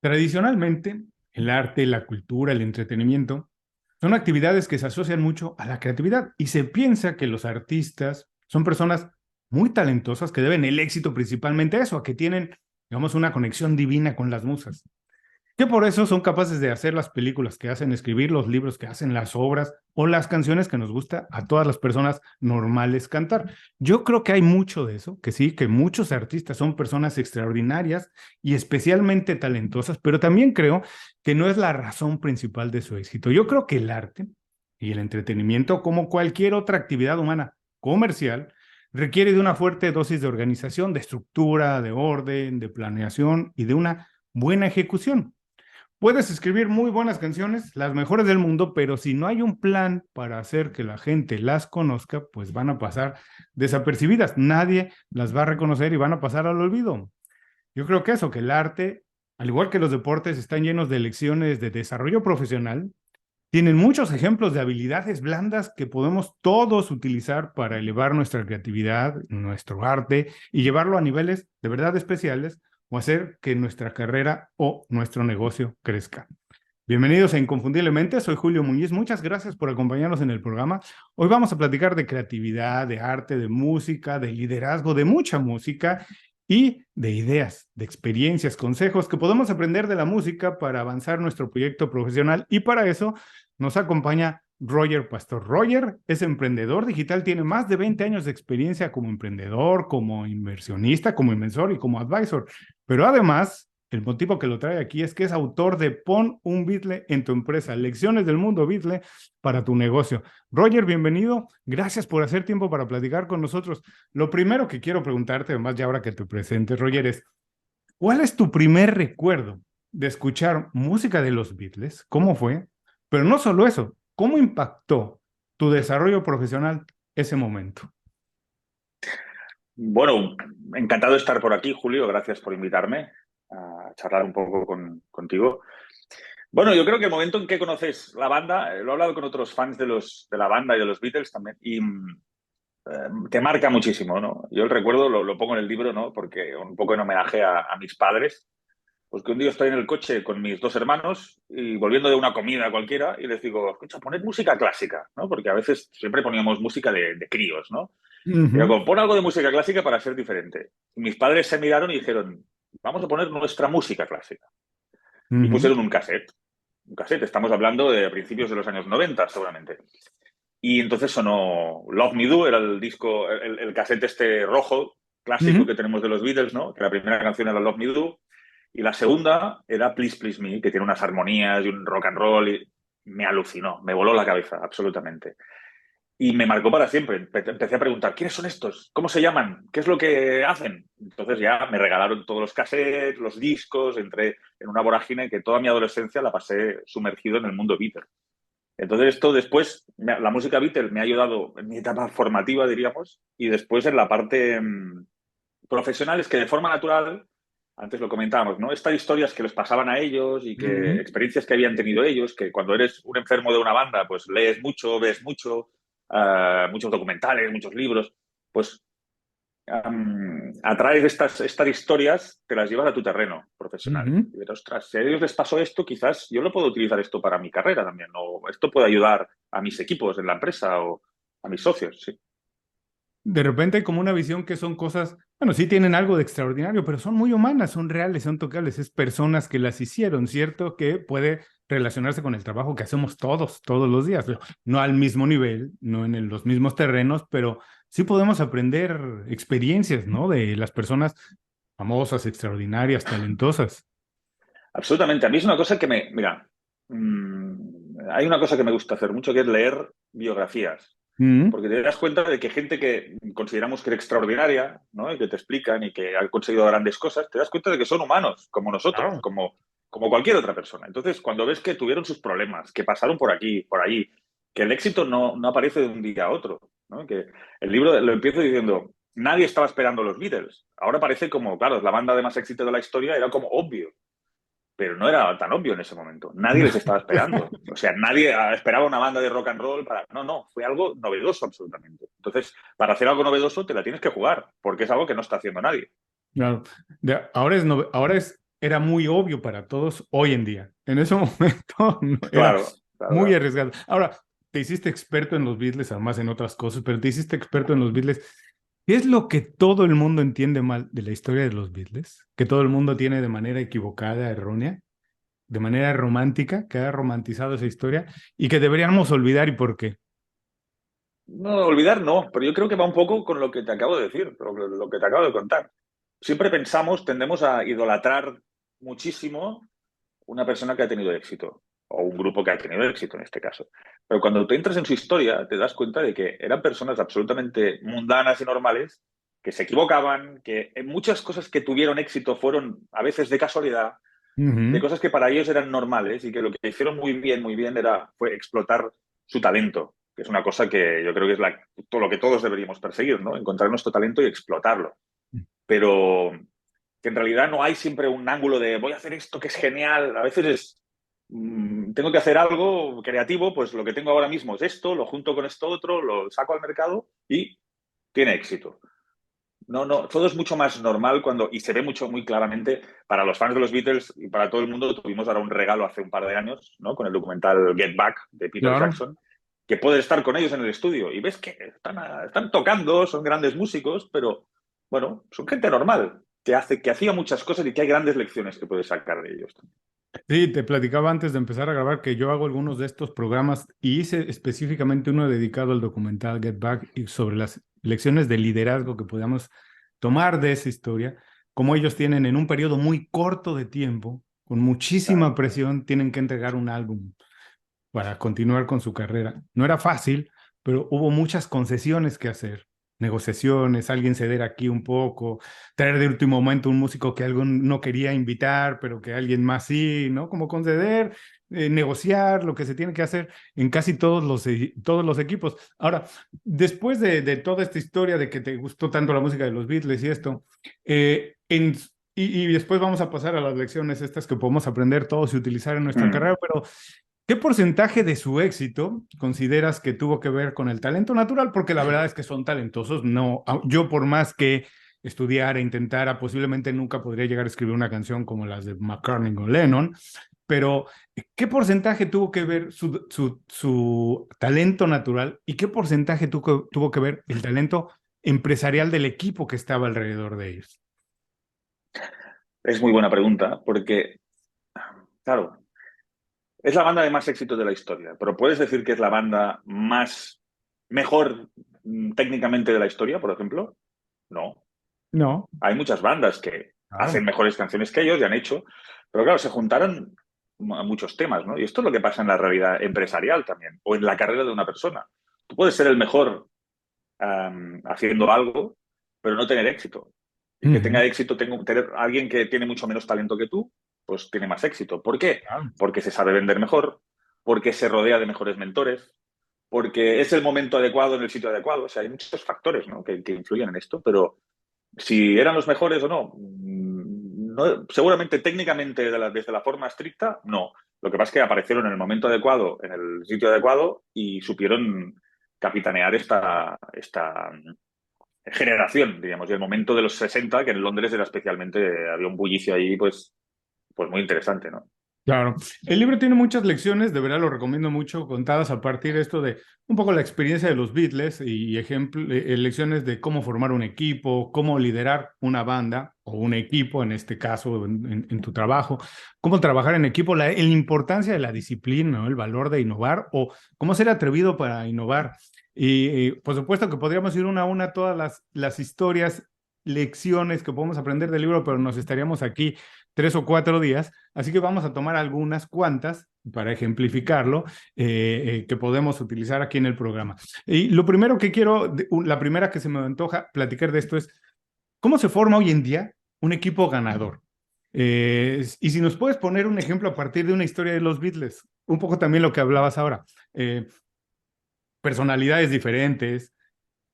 Tradicionalmente, el arte, la cultura, el entretenimiento son actividades que se asocian mucho a la creatividad y se piensa que los artistas son personas muy talentosas que deben el éxito principalmente a eso, a que tienen, digamos, una conexión divina con las musas. Que por eso son capaces de hacer las películas que hacen, escribir los libros que hacen, las obras o las canciones que nos gusta a todas las personas normales cantar. Yo creo que hay mucho de eso, que sí, que muchos artistas son personas extraordinarias y especialmente talentosas, pero también creo que no es la razón principal de su éxito. Yo creo que el arte y el entretenimiento, como cualquier otra actividad humana comercial, requiere de una fuerte dosis de organización, de estructura, de orden, de planeación y de una buena ejecución. Puedes escribir muy buenas canciones, las mejores del mundo, pero si no hay un plan para hacer que la gente las conozca, pues van a pasar desapercibidas. Nadie las va a reconocer y van a pasar al olvido. Yo creo que eso, que el arte, al igual que los deportes, están llenos de lecciones de desarrollo profesional. Tienen muchos ejemplos de habilidades blandas que podemos todos utilizar para elevar nuestra creatividad, nuestro arte y llevarlo a niveles de verdad especiales o hacer que nuestra carrera o nuestro negocio crezca. Bienvenidos a Inconfundiblemente, soy Julio Muñiz, muchas gracias por acompañarnos en el programa. Hoy vamos a platicar de creatividad, de arte, de música, de liderazgo, de mucha música y de ideas, de experiencias, consejos que podemos aprender de la música para avanzar nuestro proyecto profesional. Y para eso nos acompaña Roger Pastor. Roger es emprendedor digital, tiene más de 20 años de experiencia como emprendedor, como inversionista, como inversor y como advisor. Pero además, el motivo que lo trae aquí es que es autor de Pon un Beatle en tu empresa, lecciones del mundo Beatle para tu negocio. Roger, bienvenido. Gracias por hacer tiempo para platicar con nosotros. Lo primero que quiero preguntarte, además ya ahora que te presentes, Roger, es ¿cuál es tu primer recuerdo de escuchar música de los Beatles? ¿Cómo fue? Pero no solo eso, ¿cómo impactó tu desarrollo profesional ese momento? Bueno, encantado de estar por aquí, Julio. Gracias por invitarme a charlar un poco contigo. Bueno, yo creo que el momento en que conoces la banda, lo he hablado con otros fans de la banda y de los Beatles también, y te marca muchísimo, ¿no? Yo el recuerdo lo pongo en el libro, ¿no? Porque un poco en homenaje a mis padres, pues que un día estoy en el coche con mis dos hermanos y volviendo de una comida cualquiera y les digo, escucha, poned música clásica, ¿no? Porque a veces siempre poníamos música de críos, ¿no? Pero Ujú, como pon algo de música clásica para ser diferente. Y mis padres se miraron y dijeron, vamos a poner nuestra música clásica. Y ujú, pusieron un cassette. Un cassette, estamos hablando de principios de los años 90, seguramente. Y entonces sonó Love Me Do, era el disco, el cassette este rojo clásico ujú. que tenemos de los Beatles, ¿no? Que la primera canción era Love Me Do. Y la segunda era Please Please Me, que tiene unas armonías y un rock and roll. Y me alucinó, me voló la cabeza, absolutamente. Y me marcó para siempre. Empecé a preguntar, ¿quiénes son estos? ¿Cómo se llaman? ¿Qué es lo que hacen? Entonces ya me regalaron todos los cassettes, los discos, entré en una vorágine que toda mi adolescencia la pasé sumergido en el mundo Beatles. Entonces esto después, la música Beatles me ha ayudado en mi etapa formativa, diríamos, y después en la parte profesional es que de forma natural, antes lo comentábamos, ¿no? Estas historias que les pasaban a ellos y que Ujú. experiencias que habían tenido ellos, que cuando eres un enfermo de una banda, pues lees mucho, ves mucho, muchos documentales, muchos libros, pues a través de estas historias te las llevas a tu terreno profesional. Ujú. Y ver, ostras, si a ellos les pasó esto, quizás yo lo puedo utilizar esto para mi carrera también, o esto puede ayudar a mis equipos en la empresa o a mis socios, sí. De repente hay como una visión que son cosas, bueno, sí tienen algo de extraordinario, pero son muy humanas, son reales, son tocables, es personas que las hicieron, ¿cierto? Que puede relacionarse con el trabajo que hacemos todos, todos los días, no al mismo nivel, no en los mismos terrenos, pero sí podemos aprender experiencias, ¿no? De las personas famosas, extraordinarias, talentosas. Absolutamente. A mí es una cosa que mira, hay una cosa que me gusta hacer mucho que es leer biografías, Mm, porque te das cuenta de que gente que consideramos que es extraordinaria, ¿no? Y que te explican y que han conseguido grandes cosas, te das cuenta de que son humanos, como nosotros, claro. como cualquier otra persona. Entonces, cuando ves que tuvieron sus problemas, que pasaron por aquí, por allí, que el éxito no aparece de un día a otro, ¿no? Que el libro lo empiezo diciendo, nadie estaba esperando los Beatles. Ahora parece como, claro, es la banda de más éxito de la historia, era como obvio, pero no era tan obvio en ese momento. Nadie les estaba esperando. O sea, nadie esperaba una banda de rock and roll para... No, no, fue algo novedoso absolutamente. Entonces, para hacer algo novedoso te la tienes que jugar, porque es algo que no está haciendo nadie. Claro. Ahora es era muy obvio para todos hoy en día. En ese momento no, era Claro, claro, muy claro. arriesgado. Ahora, te hiciste experto en los Beatles, además en otras cosas, pero te hiciste experto en los Beatles. ¿Qué es lo que todo el mundo entiende mal de la historia de los Beatles? Que todo el mundo tiene de manera equivocada, errónea, de manera romántica, que ha romantizado esa historia y que deberíamos olvidar y por qué. No, olvidar no, pero yo creo que va un poco con lo que te acabo de decir, lo que te acabo de contar. Siempre pensamos, tendemos a idolatrar muchísimo una persona que ha tenido éxito, o un grupo que ha tenido éxito en este caso. Pero cuando te entras en su historia, te das cuenta de que eran personas absolutamente mundanas y normales, que se equivocaban, que en muchas cosas que tuvieron éxito fueron a veces de casualidad, de Ujú. cosas que para ellos eran normales y que lo que hicieron muy bien, fue explotar su talento, que es una cosa que yo creo que es todo lo que todos deberíamos perseguir, ¿no? Encontrar nuestro talento y explotarlo. Pero que en realidad no hay siempre un ángulo de voy a hacer esto que es genial. A veces es, tengo que hacer algo creativo, pues lo que tengo ahora mismo es esto, lo junto con esto otro, lo saco al mercado y tiene éxito. No, no, todo es mucho más normal y se ve mucho, muy claramente para los fans de los Beatles y para todo el mundo. Tuvimos ahora un regalo hace un par de años, ¿no? Con el documental Get Back de Peter Claro. Jackson, que puedes estar con ellos en el estudio y ves que están tocando, son grandes músicos, pero bueno, son gente normal, que hacía muchas cosas y que hay grandes lecciones que puedes sacar de ellos. Sí, te platicaba antes de empezar a grabar que yo hago algunos de estos programas y hice específicamente uno dedicado al documental Get Back y sobre las lecciones de liderazgo que podamos tomar de esa historia, como ellos tienen en un periodo muy corto de tiempo, con muchísima Claro. presión, tienen que entregar un álbum para continuar con su carrera. No era fácil, pero hubo muchas concesiones que hacer, negociaciones, alguien ceder aquí un poco, traer de último momento un músico que algún no quería invitar, pero que alguien más sí, ¿no? Como conceder, negociar, lo que se tiene que hacer en casi todos los equipos. Ahora, después de toda esta historia de que te gustó tanto la música de los Beatles y esto, y después vamos a pasar a las lecciones estas que podemos aprender todos y utilizar en nuestra Mm. carrera, pero ¿qué porcentaje de su éxito consideras que tuvo que ver con el talento natural? Porque la verdad es que son talentosos. No, yo por más que estudiara, intentara, posiblemente nunca podría llegar a escribir una canción como las de McCartney o Lennon, pero ¿qué porcentaje tuvo que ver su talento natural y qué porcentaje tuvo que ver el talento empresarial del equipo que estaba alrededor de ellos? Es muy buena pregunta, porque, claro, es la banda de más éxito de la historia, pero ¿puedes decir que es la banda mejor técnicamente de la historia, por ejemplo? No. No, Hay muchas bandas que claro. hacen mejores canciones que ellos y han hecho, pero claro, se juntaron muchos temas, ¿no? Y esto es lo que pasa en la realidad empresarial también, o en la carrera de una persona. Tú puedes ser el mejor haciendo algo, pero no tener éxito. Y que Ujú, tenga éxito, tener alguien que tiene mucho menos talento que tú, pues tiene más éxito. ¿Por qué? claro. Porque se sabe vender mejor, porque se rodea de mejores mentores, porque es el momento adecuado en el sitio adecuado. O sea, hay muchos factores, ¿no? que influyen en esto, pero si eran los mejores o no, seguramente técnicamente desde la forma estricta, no. Lo que pasa es que aparecieron en el momento adecuado, en el sitio adecuado y supieron capitanear esta generación, digamos, y el momento de los 60 que en Londres era especialmente, había un bullicio ahí, pues muy interesante, ¿no? Claro, el libro tiene muchas lecciones, de verdad lo recomiendo mucho, contadas a partir de esto de un poco la experiencia de los Beatles y lecciones de cómo formar un equipo, cómo liderar una banda o un equipo, en este caso, en tu trabajo, cómo trabajar en equipo, la importancia de la disciplina, ¿no? El valor de innovar o cómo ser atrevido para innovar. Y por supuesto que podríamos ir una a una todas las historias, lecciones que podemos aprender del libro, pero nos estaríamos aquí 3 o 4 días. Así que vamos a tomar algunas cuantas para ejemplificarlo que podemos utilizar aquí en el programa. Y lo primero que quiero, la primera que se me antoja platicar de esto es cómo se forma hoy en día un equipo ganador. Y si nos puedes poner un ejemplo a partir de una historia de los Beatles, un poco también lo que hablabas ahora, personalidades diferentes,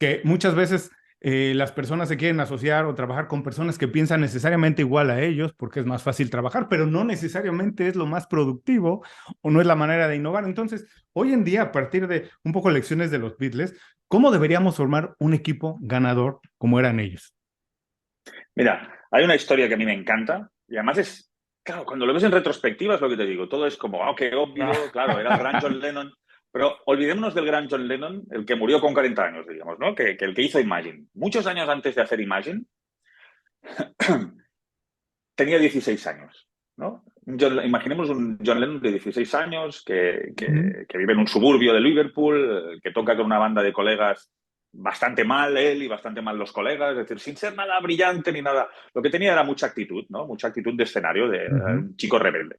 que muchas veces las personas se quieren asociar o trabajar con personas que piensan necesariamente igual a ellos porque es más fácil trabajar, pero no necesariamente es lo más productivo o no es la manera de innovar. Entonces, hoy en día, a partir de un poco lecciones de los Beatles, ¿cómo deberíamos formar un equipo ganador como eran ellos? Mira, hay una historia que a mí me encanta y además claro, cuando lo ves en retrospectiva es lo que te digo, todo es como, qué obvio, claro, era el gran John Lennon, pero olvidémonos del gran John Lennon, el que murió con 40 años, digamos, ¿no? Que el que hizo Imagine. Muchos años antes de hacer Imagine, tenía 16 años, ¿no? Imaginemos un John Lennon de 16 años Ujú, que vive en un suburbio de Liverpool, que toca con una banda de colegas bastante mal él y bastante mal los colegas, es decir, sin ser nada brillante ni nada. Lo que tenía era mucha actitud, ¿no? Mucha actitud de escenario, de ujú. un chico rebelde.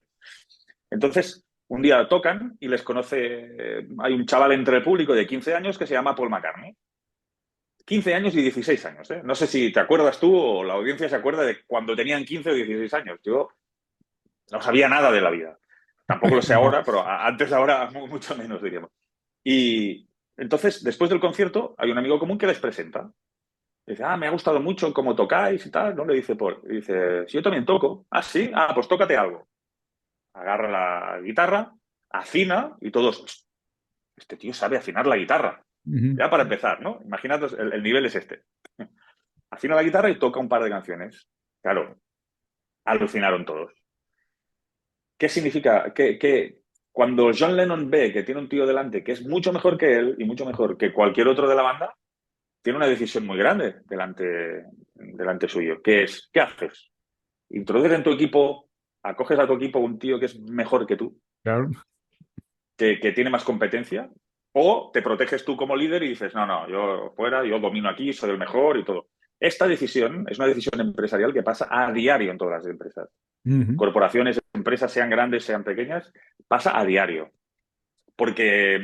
Entonces, un día tocan y les conoce, hay un chaval entre el público de 15 años que se llama Paul McCartney. 15 años y 16 años, ¿eh? No sé si te acuerdas tú o la audiencia se acuerda de cuando tenían 15 o 16 años. Yo no sabía nada de la vida. Tampoco lo sé No. ahora, pero antes ahora mucho menos, diríamos. Y entonces, después del concierto, hay un amigo común que les presenta. Dice, me ha gustado mucho cómo tocáis y tal, ¿no? Le dice Paul. Y dice, sí, yo también toco. Ah, sí, pues tócate algo. Agarra la guitarra, afina y todos, este tío sabe afinar la guitarra. Ujú. Ya para empezar, ¿no? Imagínate, el nivel es este. Afina la guitarra y toca un par de canciones. Claro, alucinaron todos. ¿Qué significa? Que cuando John Lennon ve que tiene un tío delante que es mucho mejor que él y mucho mejor que cualquier otro de la banda, tiene una decisión muy grande delante suyo, que es, ¿qué haces? ¿Introduces en tu equipo, acoges a tu equipo un tío que es mejor que tú, Claro. que tiene más competencia? ¿O te proteges tú como líder y dices, no, no, yo fuera, yo domino aquí, soy el mejor y todo? Esta decisión es una decisión empresarial que pasa a diario en todas las empresas. Ujú. Corporaciones, empresas, sean grandes, sean pequeñas, pasa a diario.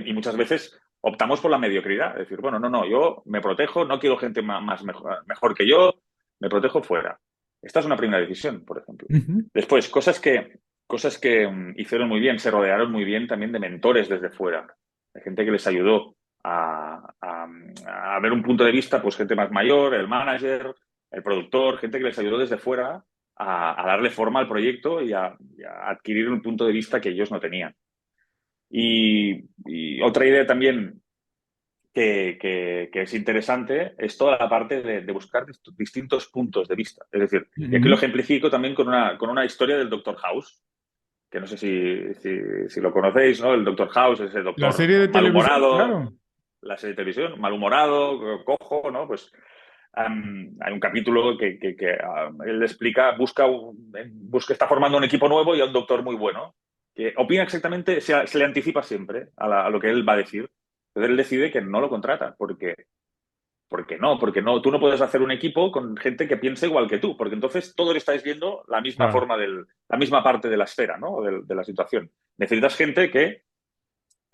Y muchas veces optamos por la mediocridad. Es decir, bueno, no, no, yo me protejo, no quiero gente más mejor que yo, me protejo fuera. Esta es una primera decisión, por ejemplo. Ujú. Después, cosas que hicieron muy bien, se rodearon muy bien también de mentores desde fuera, de gente que les ayudó a ver un punto de vista, pues gente más mayor, el manager, el productor, gente que les ayudó desde fuera a darle forma al proyecto y a adquirir un punto de vista que ellos no tenían. Y otra idea también que es interesante es toda la parte de buscar distintos puntos de vista. Es decir, y aquí lo Ujú. ejemplifico también con una historia del Doctor House, que no sé si lo conocéis, ¿no? El Doctor House, ese La doctor serie de televisión, malhumorado, claro. la serie de televisión, malhumorado, cojo, ¿no? Pues hay un capítulo que él explica, busca, está formando un equipo nuevo y a un doctor muy bueno, que opina exactamente, se le anticipa siempre a lo que él va a decir. Entonces él decide que no lo contrata, porque no, tú no puedes hacer un equipo con gente que piense igual que tú, porque entonces todos estáis viendo la misma Claro. forma la misma parte de la esfera, ¿no? De la situación. Necesitas gente que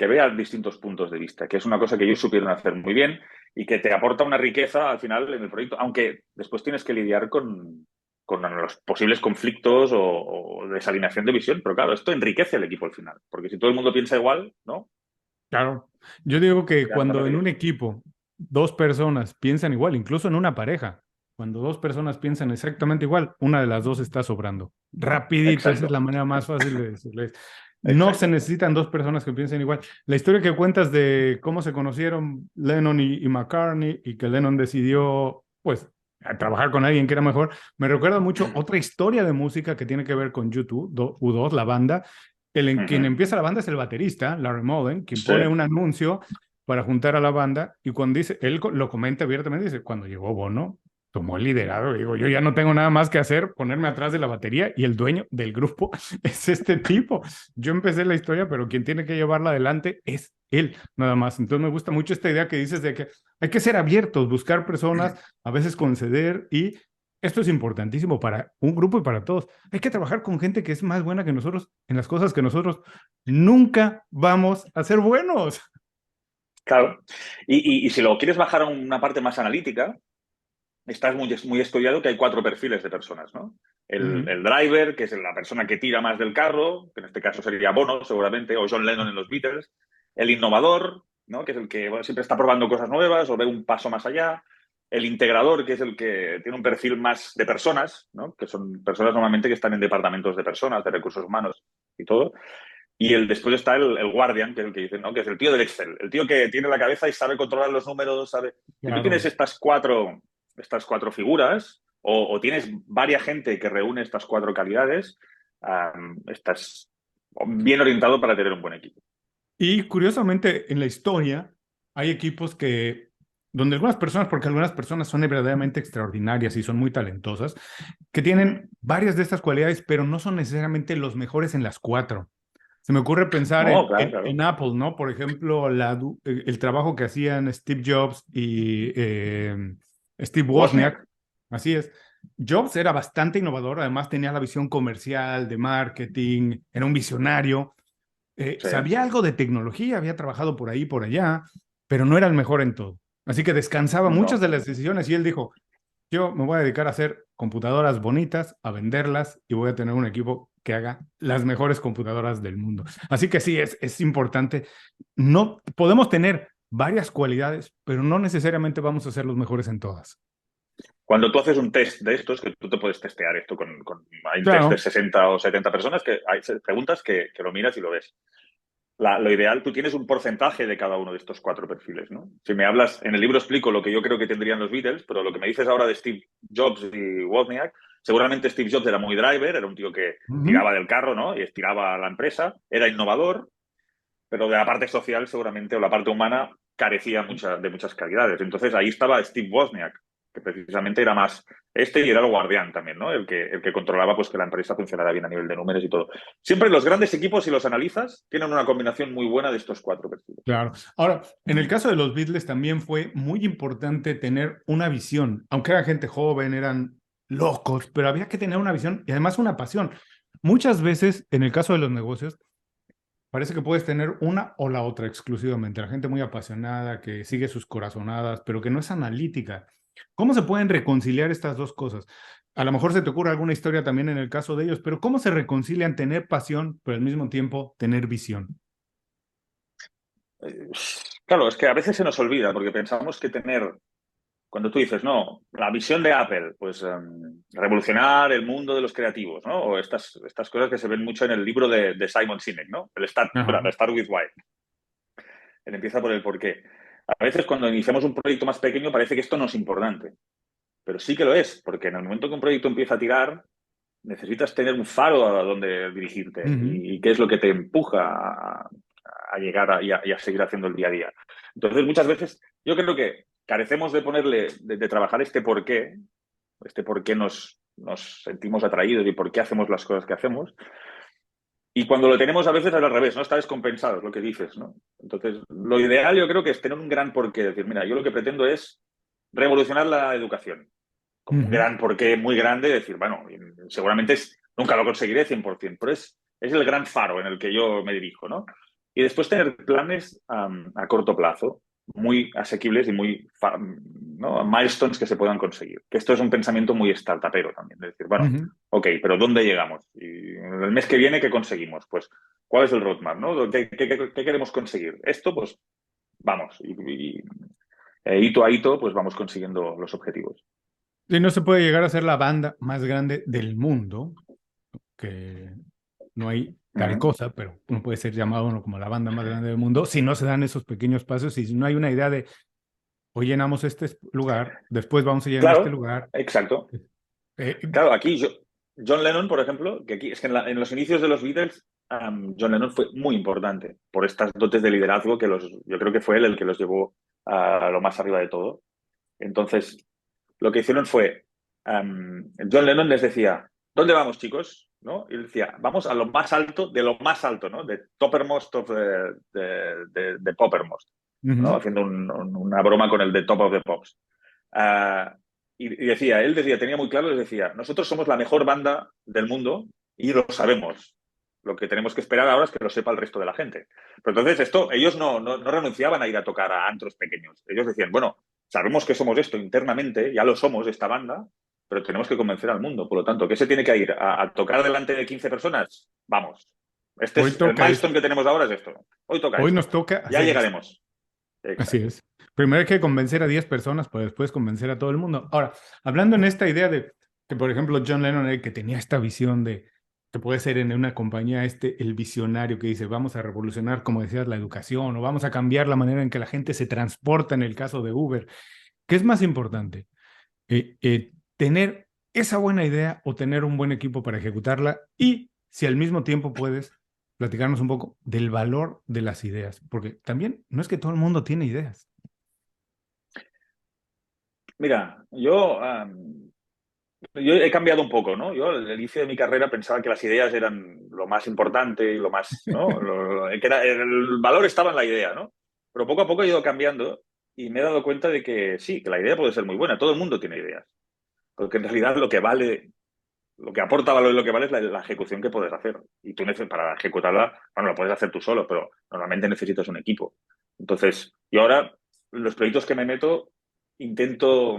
vea distintos puntos de vista, que es una cosa que ellos supieron hacer muy bien y que te aporta una riqueza al final en el proyecto, aunque después tienes que lidiar con los posibles conflictos o desalineación de visión, pero claro, esto enriquece el equipo al final, porque si todo el mundo piensa igual, ¿no? Claro. Yo digo que Ya es más cuando en un riqueza. equipo dos personas piensan igual, incluso en una pareja, cuando dos personas piensan exactamente igual, una de las dos está sobrando. Rapidito, esa es Exacto, la manera más fácil de decirles. No se exacto. necesitan dos personas que piensen igual. La historia que cuentas de cómo se conocieron Lennon y McCartney y que Lennon decidió, pues, a trabajar con alguien que era mejor, me recuerda mucho otra historia de música que tiene que ver con YouTube, U2, la banda. Quien Ujú. empieza la banda es el baterista, Larry Mullen, quien Sí, pone un anuncio para juntar a la banda y cuando dice, lo comenta abiertamente, dice, cuando llegó Bono, tomó el liderazgo, digo, yo ya no tengo nada más que hacer, ponerme atrás de la batería y el dueño del grupo es este tipo. Yo empecé la historia, pero quien tiene que llevarla adelante es él, nada más. Entonces me gusta mucho esta idea que dices de que hay que ser abiertos, buscar personas, a veces conceder y esto es importantísimo para un grupo y para todos. Hay que trabajar con gente que es más buena que nosotros en las cosas que nosotros nunca vamos a ser buenos. claro. Y si lo quieres bajar a una parte más analítica, está muy estudiado que hay cuatro perfiles de personas, ¿no? Ujú. El driver, que es la persona que tira más del carro, que en este caso sería Bono, seguramente, o John Lennon en los Beatles. El innovador, ¿no? Que es el que bueno, siempre está probando cosas nuevas o ve un paso más allá. El integrador, que es el que tiene un perfil más de personas, ¿no? Que son personas normalmente que están en departamentos de personas, de recursos humanos y todo. Y después está el guardian, que es el que dicen, ¿no? Que es el tío del Excel, el tío que tiene la cabeza y sabe controlar los números, sabe. Si tú tienes Claro. estas cuatro figuras, o tienes varias gente que reúne estas cuatro calidades, estás bien orientado para tener un buen equipo. Y curiosamente, en la historia hay equipos donde algunas personas, porque algunas personas son verdaderamente extraordinarias y son muy talentosas, que tienen varias de estas cualidades, pero no son necesariamente los mejores en las cuatro. Se me ocurre pensar No, en, claro, en, claro. en Apple, ¿no? Por ejemplo, el trabajo que hacían Steve Jobs y Steve Wozniak. Wozniak, Así es. Jobs era bastante innovador, además tenía la visión comercial, de marketing, era un visionario, sí, sabía algo de tecnología, había trabajado por ahí, por allá, pero no era el mejor en todo. Así que descansaba muchas no. de las decisiones y él dijo, yo me voy a dedicar a hacer computadoras bonitas, a venderlas y voy a tener un equipo que haga las mejores computadoras del mundo. Así que sí, es importante. No podemos tener varias cualidades, pero no necesariamente vamos a ser los mejores en todas. Cuando tú haces un test de estos, que tú te puedes testear esto hay un test de Claro. 60 o 70 personas que hay preguntas que lo miras y lo ves. Lo ideal, tú tienes un porcentaje de cada uno de estos cuatro perfiles, ¿no? Si me hablas, en el libro explico lo que yo creo que tendrían los Beatles, pero lo que me dices ahora de Steve Jobs y Wozniak, seguramente Steve Jobs era muy driver, era un tío que Ujú. tiraba del carro, ¿no? Y estiraba la empresa, era innovador, pero de la parte social seguramente, o la parte humana, carecía de muchas calidades. Entonces ahí estaba Steve Wozniak, que precisamente era más y era el guardián también, ¿no? El que controlaba pues que la empresa funcionara bien a nivel de números y todo. Siempre los grandes equipos, si los analizas, tienen una combinación muy buena de estos cuatro perfiles. Claro. Ahora, en el caso de los Beatles también fue muy importante tener una visión, aunque eran gente joven, eran locos, pero había que tener una visión y además una pasión. Muchas veces, en el caso de los negocios, parece que puedes tener una o la otra exclusivamente. La gente muy apasionada, que sigue sus corazonadas, pero que no es analítica. ¿Cómo se pueden reconciliar estas dos cosas? A lo mejor se te ocurre alguna historia también en el caso de ellos, pero ¿cómo se reconcilian tener pasión, pero al mismo tiempo tener visión? Eh, Claro, es que a veces se nos olvida porque pensamos que cuando tú dices, no, la visión de Apple, pues revolucionar el mundo de los creativos, ¿no? O estas cosas que se ven mucho en el libro de Simon Sinek, ¿no? Ajá. El Start with Why. Él empieza por el por qué. A veces cuando iniciamos un proyecto más pequeño parece que esto no es importante, pero sí que lo es, porque en el momento que un proyecto empieza a tirar, necesitas tener un faro a donde dirigirte Ujú. y qué es lo que te empuja a llegar y a seguir haciendo el día a día. Entonces, muchas veces yo creo que carecemos de de trabajar este por qué nos sentimos atraídos y por qué hacemos las cosas que hacemos. Y cuando lo tenemos a veces es al revés, ¿no? Está descompensado, es lo que dices, ¿no? Entonces, lo ideal yo creo que es tener un gran porqué, decir, mira, yo lo que pretendo es revolucionar la educación, como un Ujú. gran porqué muy grande, decir, bueno, seguramente nunca lo conseguiré 100%, pero es el gran faro en el que yo me dirijo, ¿no? Y después tener planes a corto plazo, muy asequibles y ¿no? Milestones que se puedan conseguir. Que esto es un pensamiento muy startupero también, de decir, bueno, Ujú. ok, pero ¿dónde llegamos? Y el mes que viene, ¿qué conseguimos? Pues, ¿cuál es el roadmap, no? ¿Qué queremos conseguir? Esto, pues, vamos, hito a hito, pues vamos consiguiendo los objetivos. Y no se puede llegar a ser la banda más grande del mundo, que no hay Uh tal -huh. cosa, pero uno puede ser llamado uno como la banda más grande del mundo si no se dan esos pequeños pasos y si no hay una idea de hoy llenamos este lugar, después vamos a llenar este Claro, lugar. exacto. Eh, Claro, aquí John Lennon, por ejemplo, que aquí es que en los inicios de los Beatles, John Lennon fue muy importante por estas dotes de liderazgo que yo creo que fue él el que los llevó a lo más arriba de todo. Entonces, lo que hicieron fue, John Lennon les decía, ¿dónde vamos, chicos? ¿No? Y él decía, vamos a lo más alto, ¿no? De toppermost de poppermost, ¿no? ujú. Haciendo una broma con el de top of the pops. Uh, él decía, tenía muy claro, les decía, nosotros somos la mejor banda del mundo y lo sabemos. Lo que tenemos que esperar ahora es que lo sepa el resto de la gente. Pero entonces ellos no renunciaban a ir a tocar a antros pequeños. Ellos decían, bueno, sabemos que somos esto internamente, ya lo somos, esta banda, pero tenemos que convencer al mundo. Por lo tanto, ¿qué se tiene que ir? ¿A tocar delante de 15 personas? Vamos. Este Hoy es el toca milestone esto, que tenemos ahora, es esto. Hoy toca hoy esto. nos toca Ya hacer esto. llegaremos. Así Exacto. es. Primero hay que convencer a 10 personas para después convencer a todo el mundo. Ahora, hablando en esta idea de que, por ejemplo, John Lennon era el que tenía esta visión de que puede ser en una compañía el visionario que dice, vamos a revolucionar, como decías, la educación o vamos a cambiar la manera en que la gente se transporta en el caso de Uber. ¿Qué es más importante? ¿Tener esa buena idea o tener un buen equipo para ejecutarla? Y si al mismo tiempo puedes platicarnos un poco del valor de las ideas, porque también no es que todo el mundo tiene ideas. Mira, yo he cambiado un poco, ¿no? Yo al inicio de mi carrera pensaba que las ideas eran lo más importante y lo más, ¿no? Que el valor estaba en la idea, ¿no? Pero poco a poco he ido cambiando y me he dado cuenta de que sí, que la idea puede ser muy buena. Todo el mundo tiene ideas. Porque en realidad lo que vale, lo que aporta valor y lo que vale es la ejecución que puedes hacer. Y tú para ejecutarla, bueno, la puedes hacer tú solo, pero normalmente necesitas un equipo. Entonces, yo ahora, los proyectos que me meto, intento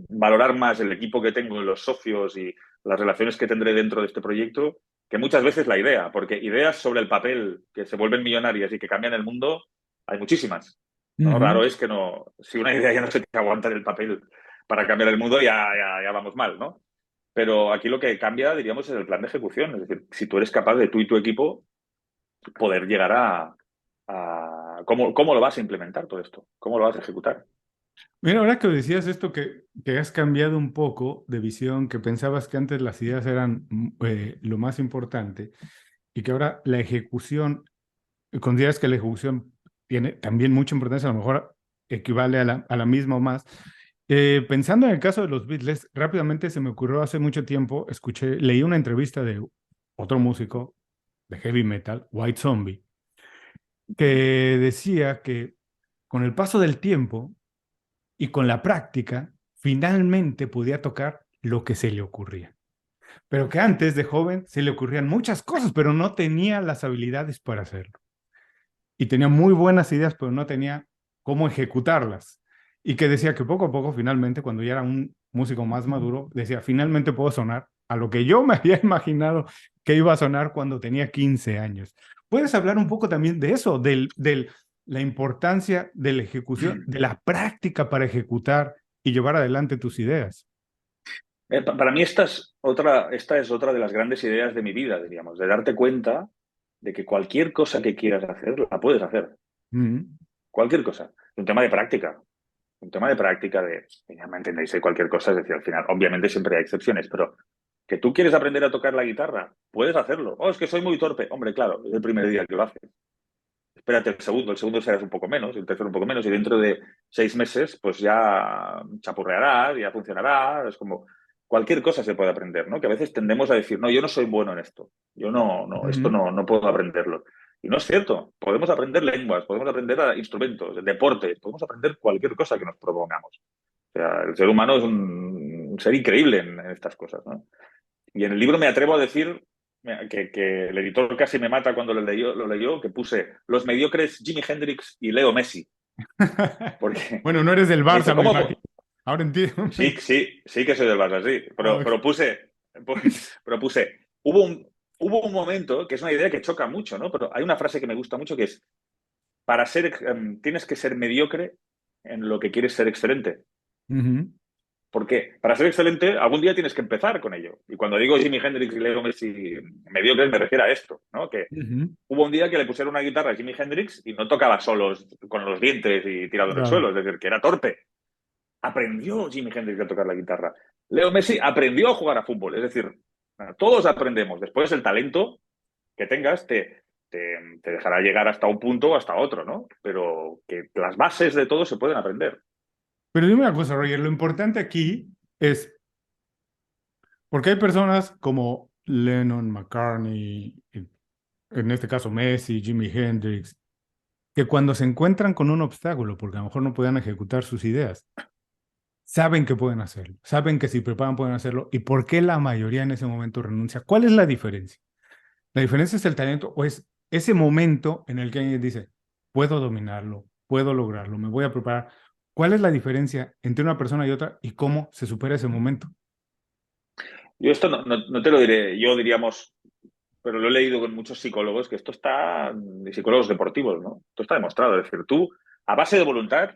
valorar más el equipo que tengo, los socios y las relaciones que tendré dentro de este proyecto, que muchas veces la idea, porque ideas sobre el papel que se vuelven millonarias y que cambian el mundo, hay muchísimas. ¿No? Ujú. Raro es que no, si una idea ya no se te aguanta en el papel para cambiar el mundo, ya vamos mal, ¿no? Pero aquí lo que cambia, diríamos, es el plan de ejecución. Es decir, si tú eres capaz de tú y tu equipo poder llegar a cómo lo vas a implementar todo esto, cómo lo vas a ejecutar. Mira, ahora que decías esto, que has cambiado un poco de visión, que pensabas que antes las ideas eran lo más importante y que ahora la ejecución, consideras que la ejecución tiene también mucha importancia, a lo mejor equivale a la misma o más. Pensando en el caso de los Beatles, rápidamente se me ocurrió hace mucho tiempo, leí una entrevista de otro músico de heavy metal, White Zombie, que decía que con el paso del tiempo y con la práctica, finalmente podía tocar lo que se le ocurría. Pero que antes de joven se le ocurrían muchas cosas, pero no tenía las habilidades para hacerlo. Y tenía muy buenas ideas, pero no tenía cómo ejecutarlas. Y que decía que poco a poco, finalmente, cuando ya era un músico más maduro, decía, finalmente puedo sonar a lo que yo me había imaginado que iba a sonar cuando tenía 15 años. ¿Puedes hablar un poco también de eso, la importancia de la ejecución, de la práctica para ejecutar y llevar adelante tus ideas? Para mí esta es otra de las grandes ideas de mi vida, diríamos, de darte cuenta de que cualquier cosa que quieras hacer, la puedes hacer. Mm. Cualquier cosa. Es un tema de práctica. Un tema de práctica ya me entendéis, de cualquier cosa, es decir, al final, obviamente siempre hay excepciones, pero que tú quieres aprender a tocar la guitarra, puedes hacerlo. Oh, es que soy muy torpe. Hombre, claro, es el primer día que lo haces. Espérate el segundo serás un poco menos, el tercero un poco menos, y dentro de 6 meses, pues ya chapurrearás, ya funcionará. Es como cualquier cosa se puede aprender, ¿no? Que a veces tendemos a decir, no, yo no soy bueno en esto. Yo esto Ujú. no puedo aprenderlo. Y no es cierto. Podemos aprender lenguas, podemos aprender instrumentos, deporte, podemos aprender cualquier cosa que nos propongamos. O sea, el ser humano es un ser increíble en estas cosas, ¿no? Y en el libro me atrevo a decir que el editor casi me mata cuando lo leyó, que puse los mediocres Jimi Hendrix y Leo Messi. Porque Bueno, no eres del me dice, Barça, me ¿cómo? imagino. Ahora entiendo. Sí que soy del Barça, sí. Ok. Pero puse, hubo un momento, que es una idea que choca mucho, ¿no? Pero hay una frase que me gusta mucho que es, tienes que ser mediocre en lo que quieres ser excelente. Ujú. Porque para ser excelente, algún día tienes que empezar con ello. Y cuando digo Jimi Hendrix y Leo Messi mediocres, me refiero a esto, ¿no? Que Ujú. hubo un día que le pusieron una guitarra a Jimi Hendrix y no tocaba solos con los dientes y tirado en el Claro. suelo, es decir, que era torpe. Aprendió Jimi Hendrix a tocar la guitarra. Leo Messi aprendió a jugar a fútbol, es decir, todos aprendemos. Después el talento que tengas te dejará llegar hasta un punto o hasta otro, ¿no? Pero que las bases de todo se pueden aprender. Pero dime una cosa, Roger, lo importante aquí es, porque hay personas como Lennon, McCartney, en este caso Messi, Jimi Hendrix, que cuando se encuentran con un obstáculo, porque a lo mejor no puedan ejecutar sus ideas, saben que pueden hacerlo, saben que si preparan pueden hacerlo, y por qué la mayoría en ese momento renuncia. ¿Cuál es la diferencia? ¿La diferencia es el talento o es ese momento en el que alguien dice, puedo dominarlo, puedo lograrlo, me voy a preparar? ¿Cuál es la diferencia entre una persona y otra y cómo se supera ese momento? Yo esto no te lo diré, yo diríamos, pero lo he leído con muchos psicólogos, que esto está, de psicólogos deportivos, ¿no? Esto está demostrado. Es decir, tú, a base de voluntad,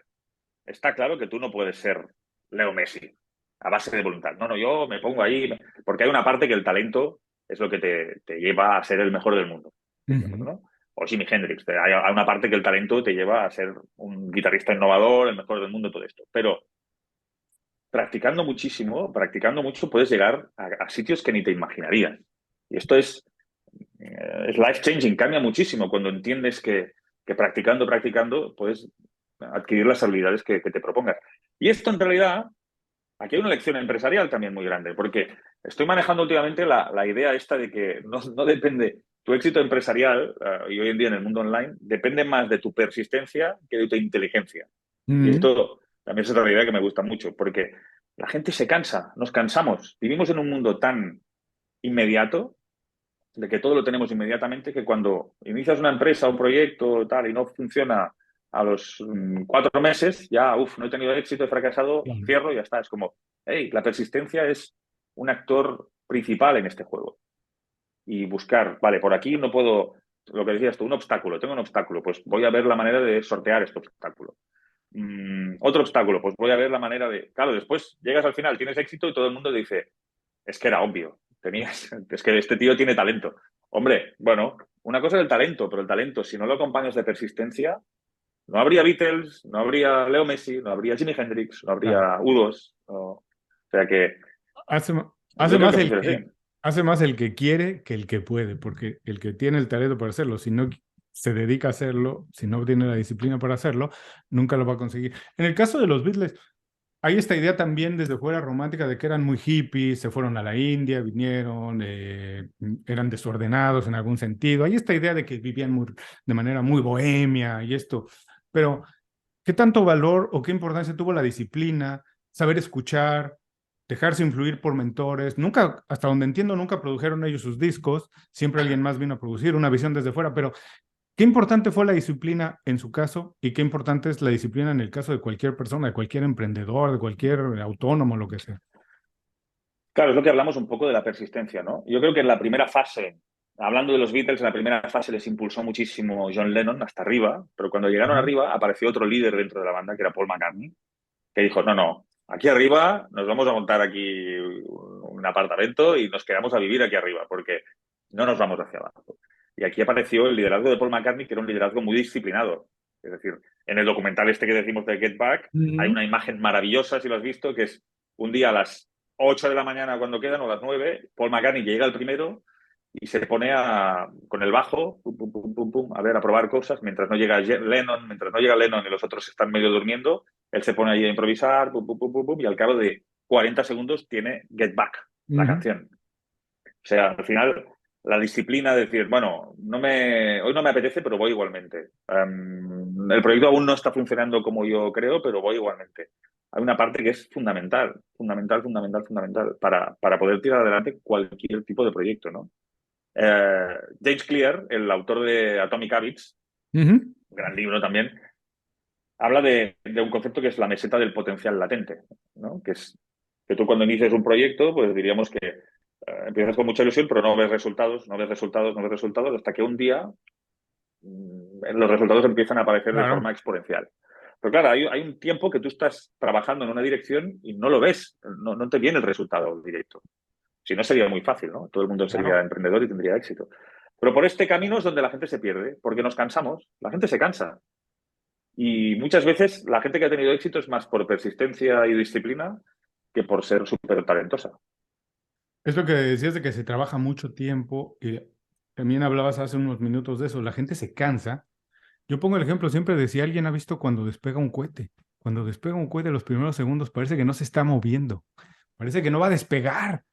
está claro que tú no puedes ser Leo Messi, a base de voluntad. No, yo me pongo ahí, porque hay una parte que el talento es lo que te lleva a ser el mejor del mundo, diríamos, Ujú. ¿no? O Jimi Hendrix, hay una parte que el talento te lleva a ser un guitarrista innovador, el mejor del mundo, todo esto. Pero practicando muchísimo, practicando mucho, puedes llegar a sitios que ni te imaginarías. Y esto es life changing, cambia muchísimo cuando entiendes que practicando, puedes adquirir las habilidades que te propongas. Y esto en realidad, aquí hay una lección empresarial también muy grande, porque estoy manejando últimamente la idea esta de que no depende, tu éxito empresarial, y hoy en día en el mundo online, depende más de tu persistencia que de tu inteligencia. Y Mm, esto también es otra idea que me gusta mucho, porque la gente se cansa, nos cansamos. Vivimos en un mundo tan inmediato, de que todo lo tenemos inmediatamente, que cuando inicias una empresa, un proyecto, tal, y no funciona a los 4 meses, ya, no he tenido éxito, he fracasado, claro. cierro y ya está. Es como, hey, la persistencia es un actor principal en este juego. Y buscar, vale, por aquí no puedo, lo que decías tú, un obstáculo, tengo un obstáculo, pues voy a ver la manera de sortear este obstáculo. Otro obstáculo, pues voy a ver la manera de... Claro, después llegas al final, tienes éxito y todo el mundo te dice, es que era obvio, es que este tío tiene talento. Hombre, bueno, una cosa es el talento, pero el talento, si no lo acompañas de persistencia, no habría Beatles, no habría Leo Messi, no habría Jimi Hendrix, no Claro. habría U2. O sea que Hace, yo hace creo más que el funciona que, así. hace más el que quiere que el que puede, porque el que tiene el talento para hacerlo, si no se dedica a hacerlo, si no tiene la disciplina para hacerlo, nunca lo va a conseguir. En el caso de los Beatles, hay esta idea también desde fuera romántica de que eran muy hippies, se fueron a la India, vinieron, eran desordenados en algún sentido. Hay esta idea de que vivían de manera muy bohemia y esto, pero ¿qué tanto valor o qué importancia tuvo la disciplina, saber escuchar, dejarse influir por mentores? Nunca, hasta donde entiendo, nunca produjeron ellos sus discos, siempre alguien más vino a producir una visión desde fuera, pero ¿qué importante fue la disciplina en su caso y qué importante es la disciplina en el caso de cualquier persona, de cualquier emprendedor, de cualquier autónomo, lo que sea? Claro, es lo que hablamos un poco de la persistencia, ¿no? Yo creo que en la primera fase, hablando de los Beatles, en la primera fase les impulsó muchísimo John Lennon hasta arriba, pero cuando llegaron Ujú. arriba apareció otro líder dentro de la banda, que era Paul McCartney, que dijo, no, aquí arriba nos vamos a montar aquí un apartamento y nos quedamos a vivir aquí arriba, porque no nos vamos hacia abajo. Y aquí apareció el liderazgo de Paul McCartney, que era un liderazgo muy disciplinado. Es decir, en el documental este que decimos de Get Back, hay Ujú. una imagen maravillosa, si lo has visto, que es un día a las 8 de la mañana cuando quedan, o las 9, Paul McCartney llega el primero y se pone con el bajo, pum, pum, pum, pum, pum, a ver, a probar cosas, mientras no llega Lennon y los otros están medio durmiendo, él se pone ahí a improvisar, pum, pum, pum, pum, pum, y al cabo de 40 segundos tiene Get Back, la Ujú. canción. O sea, al final, la disciplina de decir, bueno, hoy no me apetece, pero voy igualmente. El proyecto aún no está funcionando como yo creo, pero voy igualmente. Hay una parte que es fundamental para poder tirar adelante cualquier tipo de proyecto, ¿no? James Clear, el autor de Atomic Habits, Ujú. gran libro también, habla de un concepto que es la meseta del potencial latente, ¿no? Que es que tú cuando inicias un proyecto, pues diríamos que empiezas con mucha ilusión, pero no ves resultados, hasta que un día los resultados empiezan a aparecer de Claro. forma exponencial. Pero claro, hay un tiempo que tú estás trabajando en una dirección y no lo ves, no te viene el resultado directo. Si no, sería muy fácil, ¿no? Todo el mundo sería Claro. emprendedor y tendría éxito. Pero por este camino es donde la gente se pierde, porque nos cansamos, la gente se cansa. Y muchas veces la gente que ha tenido éxito es más por persistencia y disciplina que por ser súper talentosa. Es lo que decías de que se trabaja mucho tiempo y también hablabas hace unos minutos de eso, la gente se cansa. Yo pongo el ejemplo siempre de si alguien ha visto cuando despega un cohete. Cuando despega un cohete, los primeros segundos parece que no se está moviendo, parece que no va a despegar,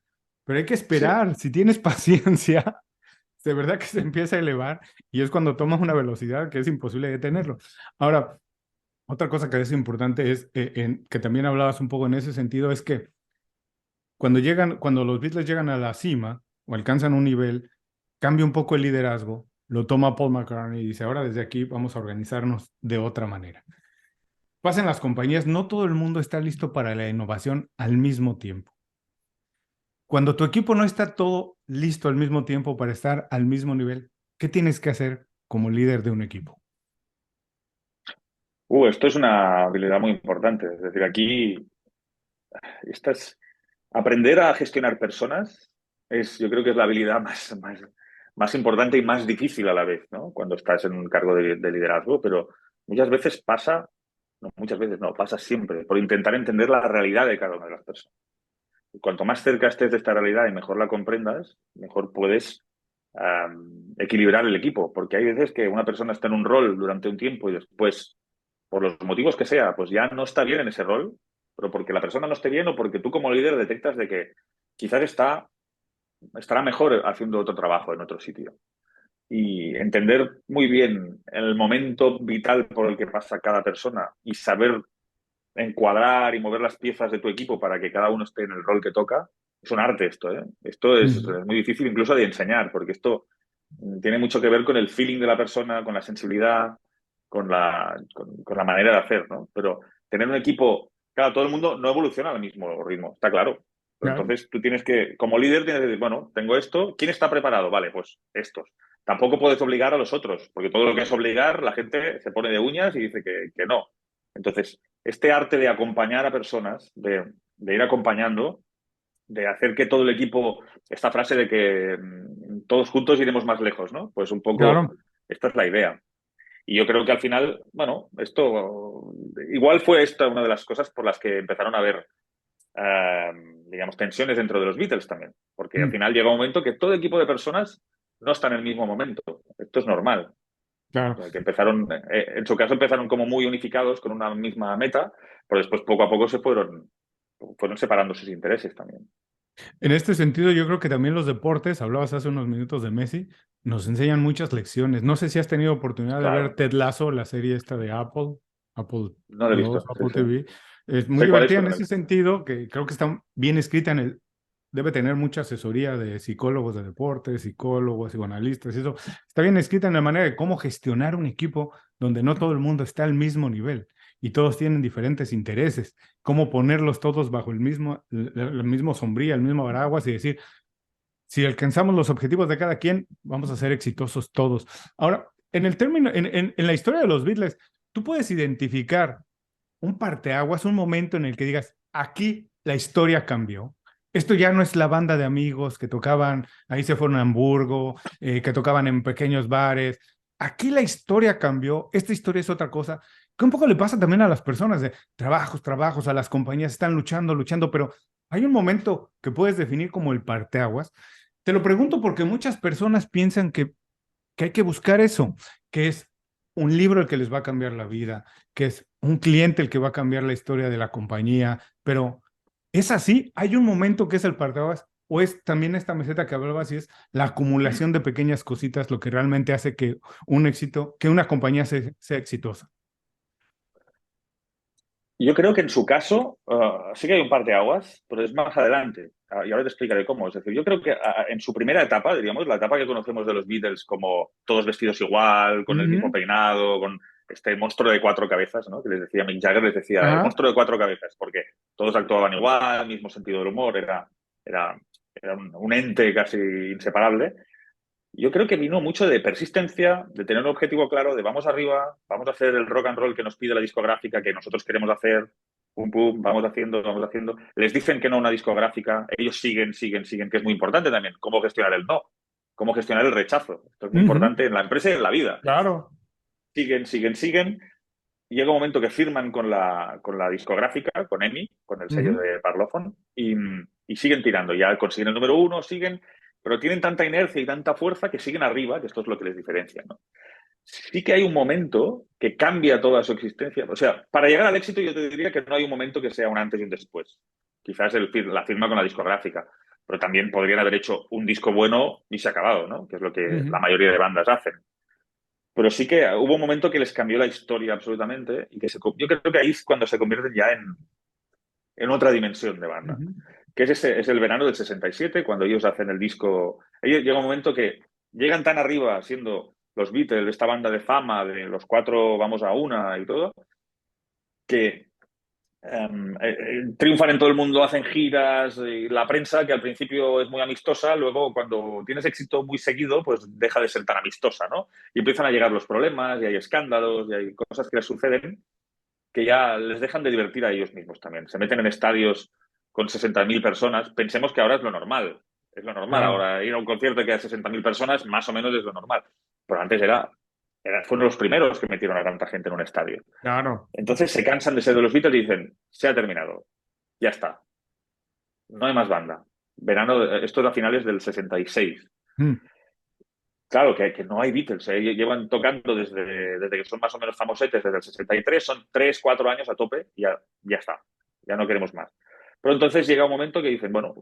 pero hay que Sí. esperar. Si tienes paciencia, de verdad que se empieza a elevar y es cuando toma una velocidad que es imposible detenerlo. Ahora, otra cosa que es importante es, que también hablabas un poco en ese sentido, es que cuando los Beatles llegan a la cima o alcanzan un nivel, cambia un poco el liderazgo, lo toma Paul McCartney y dice, ahora desde aquí vamos a organizarnos de otra manera. Pasa en las compañías, no todo el mundo está listo para la innovación al mismo tiempo. Cuando tu equipo no está todo listo al mismo tiempo para estar al mismo nivel, ¿qué tienes que hacer como líder de un equipo? Esto es una habilidad muy importante. Es decir, aquí estas, aprender a gestionar personas yo creo que es la habilidad más importante y más difícil a la vez, ¿no? Cuando estás en un cargo de liderazgo, pero muchas veces pasa, no, muchas veces no, pasa siempre, por intentar entender la realidad de cada una de las personas. cuanto más cerca estés de esta realidad y mejor la comprendas, mejor puedes equilibrar el equipo, porque hay veces que una persona está en un rol durante un tiempo y después, por los motivos que sea, pues ya no está bien en ese rol, pero porque la persona no esté bien o porque tú como líder detectas de que quizás estará mejor haciendo otro trabajo en otro sitio. Y entender muy bien el momento vital por el que pasa cada persona y saber encuadrar y mover las piezas de tu equipo para que cada uno esté en el rol que toca, es un arte esto, ¿eh? Esto es Ujú. muy difícil incluso de enseñar, porque esto tiene mucho que ver con el feeling de la persona, con la sensibilidad, con la manera de hacer, ¿no? Pero tener un equipo, claro, todo el mundo no evoluciona al mismo ritmo, está claro. Pero Claro, entonces tú tienes que, como líder, tienes que decir, bueno, tengo esto, ¿quién está preparado? Vale, pues estos. Tampoco puedes obligar a los otros, porque todo lo que es obligar, la gente se pone de uñas y dice que no. Entonces, este arte de acompañar a personas, de ir acompañando, de hacer que todo el equipo, esta frase de que todos juntos iremos más lejos, ¿no? Pues un poco, claro. esta es la idea. Y yo creo que al final, bueno, esto, igual fue esta una de las cosas por las que empezaron a haber, eh, digamos, tensiones dentro de los Beatles también. Porque al Mm, final llega un momento que todo equipo de personas no está en el mismo momento. Esto es normal. claro. Que empezaron, en su caso empezaron como muy unificados con una misma meta, pero después poco a poco fueron separando sus intereses también. En este sentido, yo creo que también los deportes, hablabas hace unos minutos de Messi, nos enseñan muchas lecciones. No sé si has tenido oportunidad de ver Claro, Ted Lasso, la serie esta de Apple no lo he Plus, visto, sí, Apple sí. TV. Es muy Sé cuál es, divertida en pero no lo he ese visto. sentido, que creo que está bien escrita debe tener mucha asesoría de psicólogos de deportes, psicólogos, psicoanalistas, y eso. Está bien escrita en la manera de cómo gestionar un equipo donde no todo el mundo está al mismo nivel y todos tienen diferentes intereses, cómo ponerlos todos bajo el mismo sombría, el mismo paraguas y decir, si alcanzamos los objetivos de cada quien, vamos a ser exitosos todos. Ahora, en el término, en la historia de los Beatles, tú puedes identificar un parteaguas, un momento en el que digas, aquí la historia cambió. Esto ya no es la banda de amigos que tocaban, ahí se fueron a Hamburgo, que tocaban en pequeños bares. Aquí la historia cambió, esta historia es otra cosa, que un poco le pasa también a las personas de trabajos, a las compañías están luchando, pero hay un momento que puedes definir como el parteaguas. Te lo pregunto porque muchas personas piensan que hay que buscar eso, que es un libro el que les va a cambiar la vida, que es un cliente el que va a cambiar la historia de la compañía, pero ¿es así? ¿Hay un momento que es el parteaguas? ¿O es también esta meseta que hablabas y es la acumulación de pequeñas cositas lo que realmente hace que un éxito, que una compañía sea exitosa? Yo creo que en su caso sí que hay un par de aguas, pero es más adelante. Y ahora te explicaré cómo. Es decir, yo creo que en su primera etapa, diríamos, la etapa que conocemos de los Beatles como todos vestidos igual, con el mismo Ujú. peinado, con este monstruo de cuatro cabezas, ¿no? Que les decía Mick Jagger, les decía el Ajá. monstruo de cuatro cabezas, porque todos actuaban igual, mismo sentido del humor, era, era un ente casi inseparable. Yo creo que vino mucho de persistencia, de tener un objetivo claro, de vamos arriba, vamos a hacer el rock and roll que nos pide la discográfica, que nosotros queremos hacer, pum, pum, vamos haciendo, vamos haciendo. Les dicen que no a una discográfica, ellos siguen, que es muy importante también. Cómo gestionar el no, cómo gestionar el rechazo. Esto es muy Ujú. importante en la empresa y en la vida. Claro. Siguen. Llega un momento que firman con la discográfica, con EMI, con el sello Ujú. de Parlophone, y siguen tirando. Ya consiguen el número uno, siguen, pero tienen tanta inercia y tanta fuerza que siguen arriba, que esto es lo que les diferencia, ¿no? Sí que hay un momento que cambia toda su existencia. O sea, para llegar al éxito yo te diría que no hay un momento que sea un antes y un después. Quizás la firma con la discográfica, pero también podrían haber hecho un disco bueno y se ha acabado, ¿no? Que es lo que la Ujú. mayoría de bandas hacen. Pero sí que hubo un momento que les cambió la historia absolutamente y que yo creo que ahí es cuando se convierten ya en otra dimensión de banda. Ujú. Que es el verano del 67, cuando ellos hacen el disco. Ellos llega un momento que llegan tan arriba siendo los Beatles, esta banda de fama, de los cuatro vamos a una y todo, que triunfan en todo el mundo, hacen giras, y la prensa, que al principio es muy amistosa, luego cuando tienes éxito muy seguido, pues deja de ser tan amistosa, ¿no? Y empiezan a llegar los problemas, y hay escándalos, y hay cosas que les suceden que ya les dejan de divertir a ellos mismos también. Se meten en estadios con 60.000 personas. Pensemos que ahora es lo normal. Es lo normal. Claro, Ahora ir a un concierto que haya 60.000 personas, más o menos es lo normal. Pero antes fueron los primeros que metieron a tanta gente en un estadio. claro. Entonces se cansan de ser de los Beatles y dicen, se ha terminado, ya está. no hay más banda. Verano, esto es a finales del 66. Mm, Claro, que no hay Beatles, ¿eh? Llevan tocando desde que son más o menos famosetes, desde el 63, son 3 4 años a tope y ya está, ya no queremos más. Pero entonces llega un momento que dicen, bueno,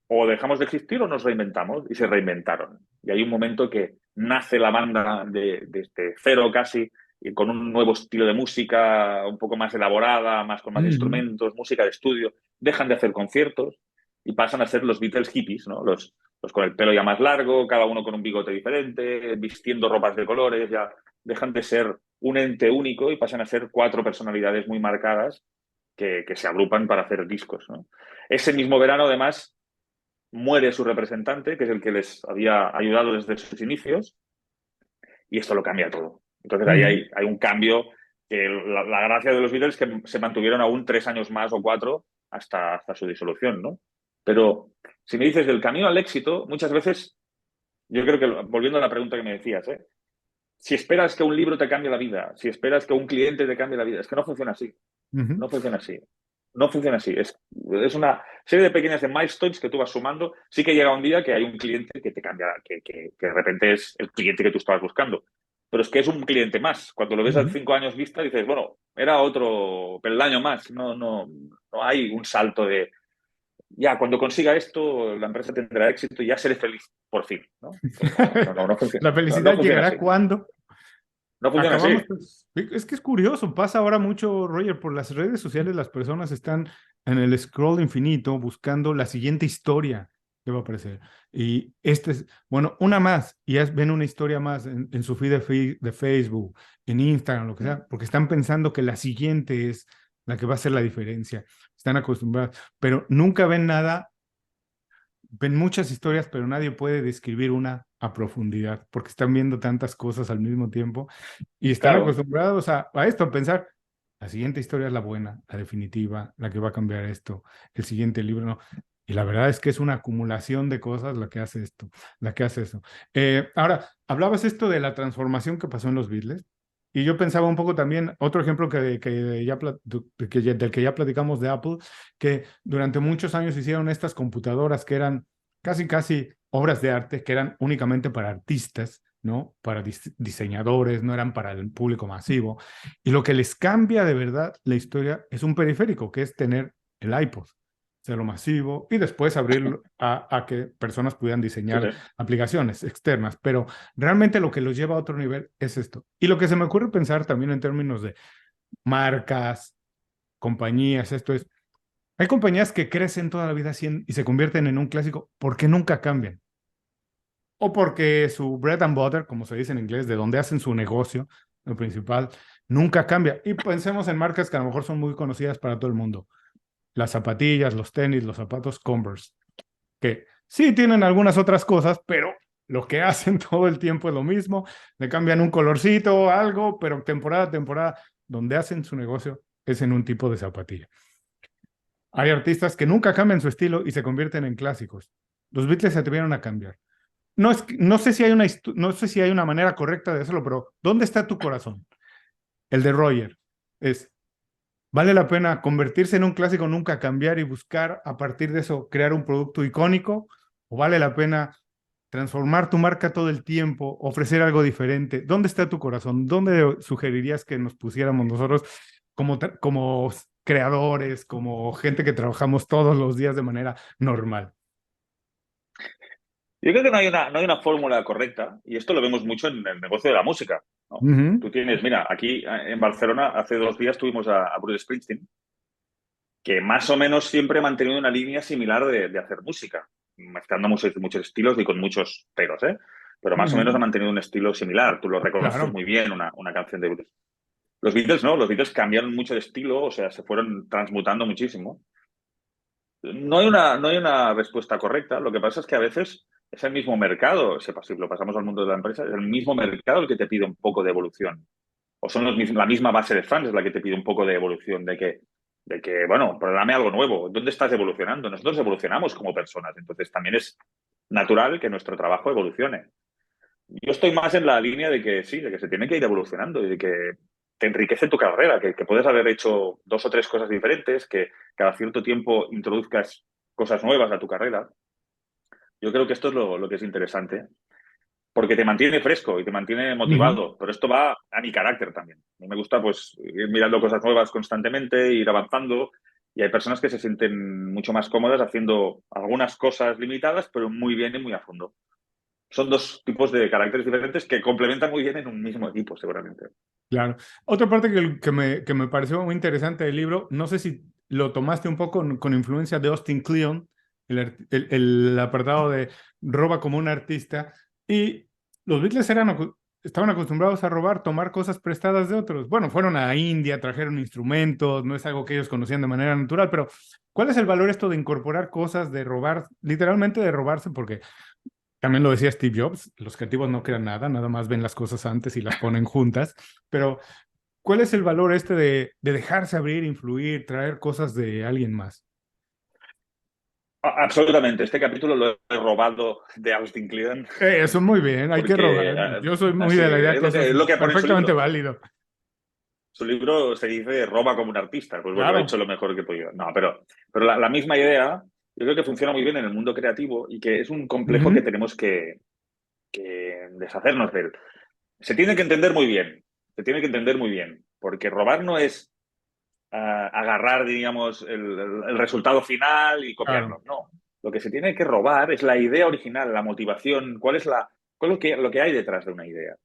o dejamos de existir o nos reinventamos, y se reinventaron. Y hay un momento que nace la banda desde cero casi, y con un nuevo estilo de música, un poco más elaborada, más con más mm, instrumentos, música de estudio, dejan de hacer conciertos y pasan a ser los Beatles hippies, ¿no? Los con el pelo ya más largo, cada uno con un bigote diferente, vistiendo ropas de colores, ya dejan de ser un ente único y pasan a ser 4 personalidades muy marcadas que se agrupan para hacer discos, ¿no? Ese mismo verano, además, muere su representante, que es el que les había ayudado desde sus inicios, y esto lo cambia todo. Entonces ahí mm. hay un cambio que la gracia de los Beatles es que se mantuvieron aún 3 años más o 4 hasta su disolución, ¿no? Pero si me dices del camino al éxito, muchas veces, yo creo que, volviendo a la pregunta que me decías, ¿eh? Si esperas que un libro te cambie la vida, si esperas que un cliente te cambie la vida, es que no funciona así. Ujú. No funciona así. No funciona así. Es una serie de pequeñas de milestones que tú vas sumando. Sí que llega un día que hay un cliente que te cambia, que de repente es el cliente que tú estabas buscando. Pero es que es un cliente más. Cuando lo ves a Ujú. 5 años vista, dices, bueno, era otro peldaño más. No hay un salto de, ya, cuando consiga esto, la empresa tendrá éxito y ya seré feliz, por fin. ¿No? Pues no funciona. La No felicidad funciona llegará así. cuando No funciona así. acabamos. Pues, es que es curioso, pasa ahora mucho, Roger, por las redes sociales las personas están en el scroll infinito buscando la siguiente historia que va a aparecer. Y este es, bueno, una más, y ya ven una historia más en su feed de Facebook, en Instagram, lo que sea, porque están pensando que la siguiente es la que va a hacer la diferencia. Están acostumbrados, pero nunca ven nada. Ven muchas historias, pero nadie puede describir una a profundidad, porque están viendo tantas cosas al mismo tiempo y están Claro. acostumbrados a esto, a pensar, la siguiente historia es la buena, la definitiva, la que va a cambiar esto, el siguiente libro, no. Y la verdad es que es una acumulación de cosas la que hace esto, la que hace eso. Ahora, hablabas esto de la transformación que pasó en los Beatles, y yo pensaba un poco también, otro ejemplo del que ya platicamos de Apple, que durante muchos años hicieron estas computadoras que eran casi, casi obras de arte, que eran únicamente para artistas, ¿no? Para diseñadores, no eran para el público masivo. Y lo que les cambia de verdad la historia es un periférico, que es tener el iPod, hacerlo masivo y después abrirlo a que personas puedan Sí, diseñar sí. aplicaciones externas. Pero realmente lo que los lleva a otro nivel es esto. Y lo que se me ocurre pensar también en términos de marcas, compañías, esto es, hay compañías que crecen toda la vida y se convierten en un clásico porque nunca cambian. O porque su bread and butter, como se dice en inglés, de donde hacen su negocio, lo principal, nunca cambia. Y pensemos en marcas que a lo mejor son muy conocidas para todo el mundo. Las zapatillas, los tenis, los zapatos Converse, que sí tienen algunas otras cosas, pero lo que hacen todo el tiempo es lo mismo. Le cambian un colorcito, algo, pero temporada a temporada, donde hacen su negocio es en un tipo de zapatilla. Hay artistas que nunca cambian su estilo y se convierten en clásicos. Los Beatles se atrevieron a cambiar. No sé si hay no sé si hay una manera correcta de hacerlo, pero ¿dónde está tu corazón? El de Roger. Es, ¿vale la pena convertirse en un clásico, nunca cambiar y buscar a partir de eso crear un producto icónico? ¿O vale la pena transformar tu marca todo el tiempo, ofrecer algo diferente? ¿Dónde está tu corazón? ¿Dónde sugerirías que nos pusiéramos nosotros como creadores, como gente que trabajamos todos los días de manera normal? Yo creo que no hay una fórmula correcta, y esto lo vemos mucho en el negocio de la música, ¿no? Ujú, Tú tienes, mira, aquí en Barcelona hace 2 días tuvimos a Bruce Springsteen, que más o menos siempre ha mantenido una línea similar de hacer música, mezclando muchos estilos y con muchos peros, ¿eh? Pero más o menos ha ujú, mantenido un estilo similar. Tú lo reconoces claro. muy bien, una canción de Bruce. Los Beatles no, los Beatles cambiaron mucho de estilo, o sea, se fueron transmutando muchísimo. No hay una respuesta correcta. Lo que pasa es que a veces es el mismo mercado, si lo pasamos al mundo de la empresa, es el mismo mercado el que te pide un poco de evolución. O son la misma base de fans es la que te pide un poco de evolución, bueno, pero dame algo nuevo. ¿Dónde estás evolucionando? Nosotros evolucionamos como personas, entonces también es natural que nuestro trabajo evolucione. Yo estoy más en la línea de que sí, de que se tiene que ir evolucionando y de que te enriquece tu carrera, que puedes haber hecho 2 o 3 cosas diferentes, que cada cierto tiempo introduzcas. cosas nuevas a tu carrera. Yo creo que esto es lo que es interesante, porque te mantiene fresco y te mantiene Ujú. motivado, pero esto va a mi carácter también. A mí me gusta pues ir mirando cosas nuevas constantemente, ir avanzando, y hay personas que se sienten mucho más cómodas haciendo algunas cosas limitadas, pero muy bien y muy a fondo. Son dos tipos de caracteres diferentes que complementan muy bien en un mismo equipo, seguramente. Claro. Otra parte que me pareció muy interesante del libro, no sé si lo tomaste un poco con influencia de Austin Kleon, el apartado de roba como un artista, y los Beatles estaban acostumbrados a robar, tomar cosas prestadas de otros. Bueno, fueron a India, trajeron instrumentos, no es algo que ellos conocían de manera natural, pero ¿cuál es el valor esto de incorporar cosas, de robar, literalmente de robarse? Porque también lo decía Steve Jobs, los creativos no crean nada, nada más ven las cosas antes y las ponen juntas, pero ¿cuál es el valor este de dejarse abrir, influir, traer cosas de alguien más? Absolutamente. Este capítulo lo he robado de Austin Kleon Eso muy bien, hay que porque robar. Yo soy muy así de la idea es que eso es es lo que pone en su perfectamente libro. válido. Su libro se dice roba como un artista. Pues bueno, he Claro. hecho lo mejor que he podido. No, pero la misma idea yo creo que funciona muy bien en el mundo creativo y que es un complejo que Ujú. tenemos que deshacernos de él. Se tiene que entender muy bien. Se tiene que entender muy bien. Porque robar no es agarrar, digamos, el resultado final y Claro, copiarlo. No. Lo que se tiene que robar es la idea original, la motivación, cuál es lo que hay detrás de una idea.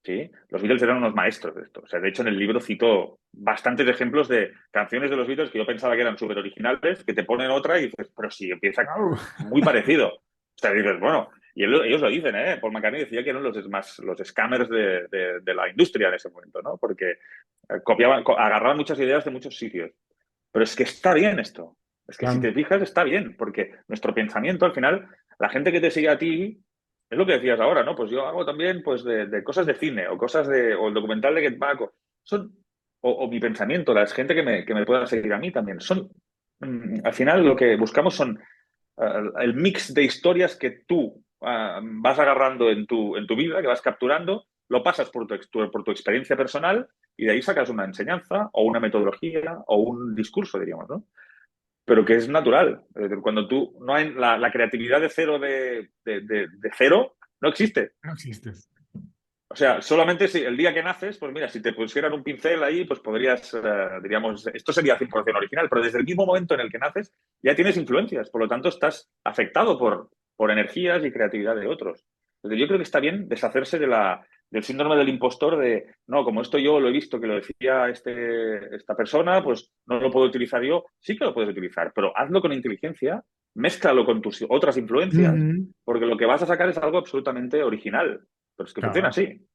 ¿Sí? Los Beatles eran unos maestros de esto. O sea, de hecho, en el libro cito bastantes ejemplos de canciones de los Beatles que yo pensaba que eran súper originales, que te ponen otra y dices, pero sí, empieza claro. muy parecido. O sea, dices, bueno, y ellos lo dicen, ¿eh? Paul McCartney decía que eran los scammers de la industria en ese momento, ¿no? Porque copiaban, agarraban muchas ideas de muchos sitios. Pero es que está bien esto. Es que si Claro. te fijas, está bien, porque nuestro pensamiento, al final, la gente que te sigue a ti, es lo que decías ahora, ¿no? Pues yo hago también pues, de cosas de cine o o el documental de Get Back, son, o mi pensamiento, la gente que me pueda seguir a mí también. Al final, lo que buscamos son el mix de historias que tú vas agarrando en tu vida, que vas capturando, lo pasas por tu experiencia personal y de ahí sacas una enseñanza o una metodología o un discurso, diríamos, ¿no? Pero que es natural. Es decir, cuando tú no hay la creatividad de cero de cero no existe. No existes. O sea, solamente si el día que naces, pues mira, si te pusieran un pincel ahí, pues podrías, diríamos, esto sería 100% original, pero desde el mismo momento en el que naces ya tienes influencias, por lo tanto estás afectado por energías y creatividad de otros. Entonces yo creo que está bien deshacerse del síndrome del impostor de, no, como esto yo lo he visto que lo decía esta persona, pues no lo puedo utilizar yo. Sí que lo puedes utilizar, pero hazlo con inteligencia, mézclalo con tus otras influencias, Ujú. porque lo que vas a sacar es algo absolutamente original. Pero es que funciona Claro. así.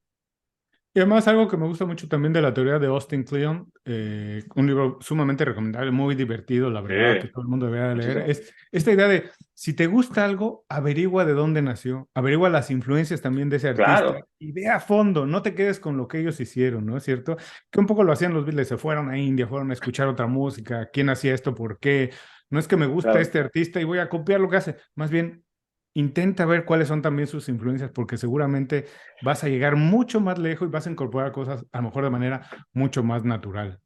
Y además algo que me gusta mucho también de la teoría de Austin Kleon, un libro sumamente recomendable, muy divertido, la Sí, verdad, que todo el mundo debería de leer, muchísimo. es esta idea de, si te gusta algo, averigua de dónde nació, averigua las influencias también de ese artista Claro, y ve a fondo, no te quedes con lo que ellos hicieron, ¿no es cierto? Que un poco lo hacían los Beatles, se fueron a India, fueron a escuchar otra música, quién hacía esto, por qué, no es que me gusta claro, este artista y voy a copiar lo que hace, más bien intenta ver cuáles son también sus influencias, porque seguramente vas a llegar mucho más lejos y vas a incorporar cosas a lo mejor de manera mucho más natural.